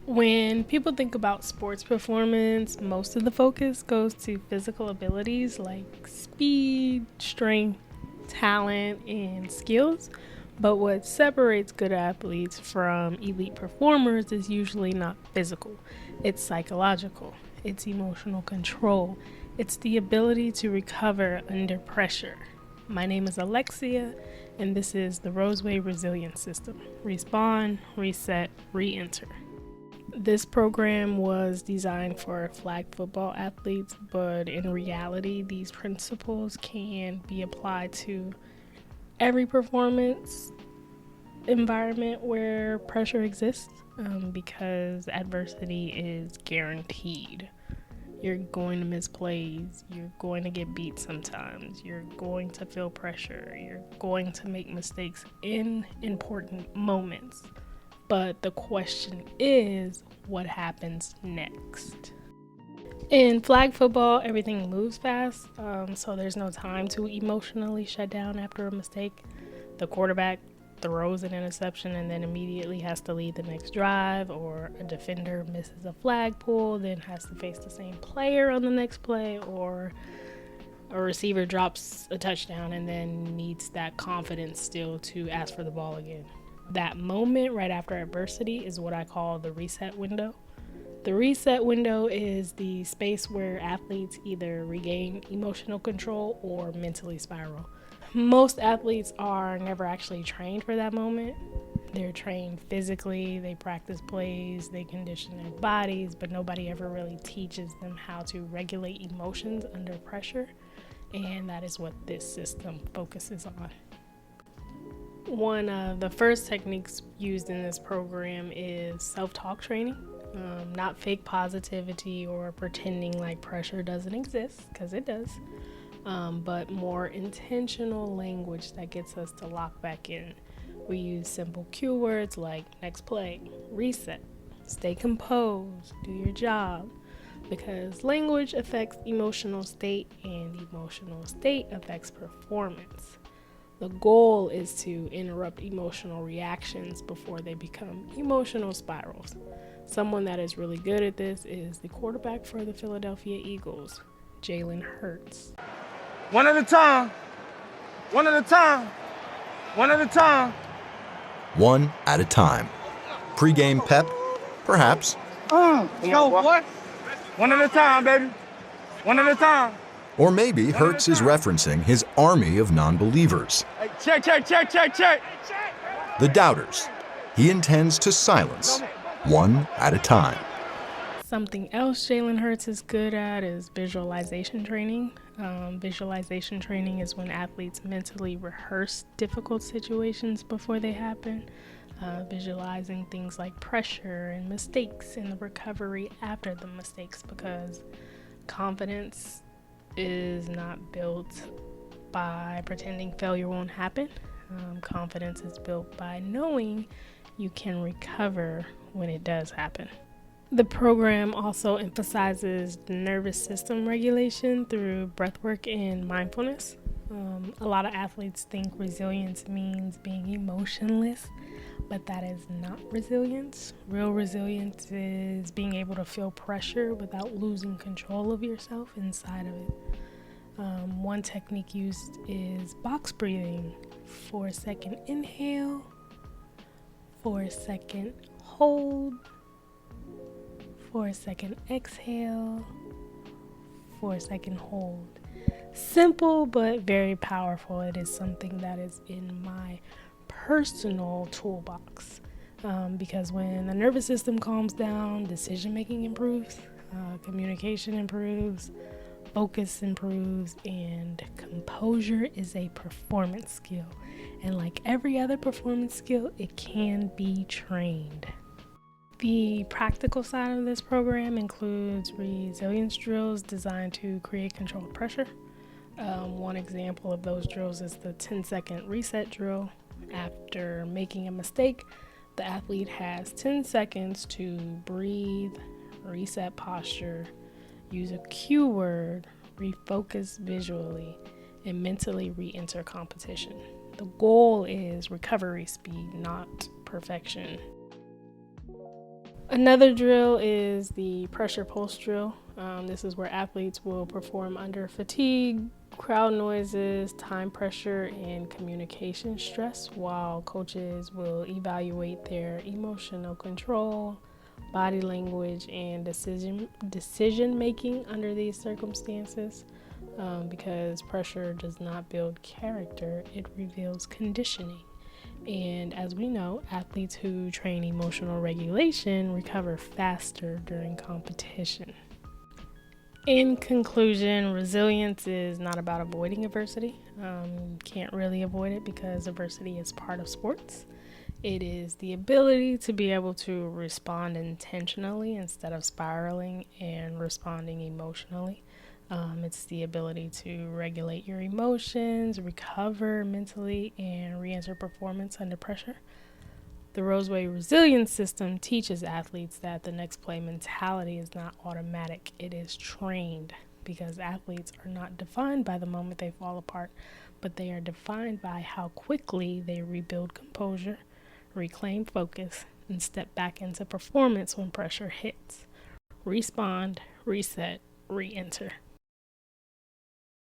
When people think about sports performance, most of the focus goes to physical abilities like speed, strength, talent, and skills. But what separates good athletes from elite performers is usually not physical, it's psychological, it's emotional control, it's the ability to recover under pressure. My name is Alexia, and this is the Roseway Resilience System. Respawn, reset, re enter. This program was designed for flag football athletes, but in reality, these principles can be applied to every performance environment where pressure exists, because adversity is guaranteed. You're going to miss plays, you're going to get beat sometimes, you're going to feel pressure, you're going to make mistakes in important moments. But the question is, what happens next? In flag football, everything moves fast, so there's no time to emotionally shut down after a mistake. The quarterback throws an interception and then immediately has to lead the next drive, or a defender misses a flag pull, then has to face the same player on the next play, or a receiver drops a touchdown and then needs that confidence still to ask for the ball again. That moment right after adversity is what I call the reset window. The reset window is the space where athletes either regain emotional control or mentally spiral. Most athletes are never actually trained for that moment. They're trained physically, they practice plays, they condition their bodies, but nobody ever really teaches them how to regulate emotions under pressure, and that is what this system focuses on. One of the first techniques used in this program is self-talk training. Not fake positivity or pretending like pressure doesn't exist, because it does, but more intentional language that gets us to lock back in. We use simple cue words like next play, reset, stay composed, do your job, because language affects emotional state and emotional state affects performance. The goal is to interrupt emotional reactions before they become emotional spirals. Someone that is really good at this is the quarterback for the Philadelphia Eagles, Jalen Hurts. One at a time. One at a time. One at a time. One at a time. Pre-game pep? Perhaps. Go, boy. One at a time, baby. One at a time. Or maybe Hurts is referencing his army of non-believers. Hey, check. The doubters. He intends to silence one at a time. Something else Jalen Hurts is good at is visualization training. Visualization training is when athletes mentally rehearse difficult situations before they happen, visualizing things like pressure and mistakes and the recovery after the mistakes, because confidence is not built by pretending failure won't happen. Confidence is built by knowing you can recover when it does happen. The program also emphasizes nervous system regulation through breathwork and mindfulness. A lot of athletes think resilience means being emotionless, but that is not resilience. Real resilience is being able to feel pressure without losing control of yourself inside of it. One technique used is box breathing. 4-second inhale, 4-second hold, 4-second exhale, 4-second hold. Simple but very powerful. It is something that is in my personal toolbox, because when the nervous system calms down, decision making improves, communication improves, focus improves, and composure is a performance skill. And like every other performance skill, it can be trained. The practical side of this program includes resilience drills designed to create controlled pressure. One example of those drills is the 10-second reset drill. After making a mistake, the athlete has 10 seconds to breathe, reset posture, use a cue word, refocus visually, and mentally re-enter competition. The goal is recovery speed, not perfection. Another drill is the pressure pulse drill. This is where athletes will perform under fatigue, crowd noises, time pressure, and communication stress, while coaches will evaluate their emotional control, body language, and decision making under these circumstances. Because pressure does not build character, it reveals conditioning. And as we know, athletes who train emotional regulation recover faster during competition. In conclusion, resilience is not about avoiding adversity. You can't really avoid it because adversity is part of sports. It is the ability to be able to respond intentionally instead of spiraling and responding emotionally. It's the ability to regulate your emotions, recover mentally, and re-enter performance under pressure. The Roseway Resilience System teaches athletes that the next play mentality is not automatic, it is trained, because athletes are not defined by the moment they fall apart, but they are defined by how quickly they rebuild composure, reclaim focus, and step back into performance when pressure hits. Respond, reset, re-enter.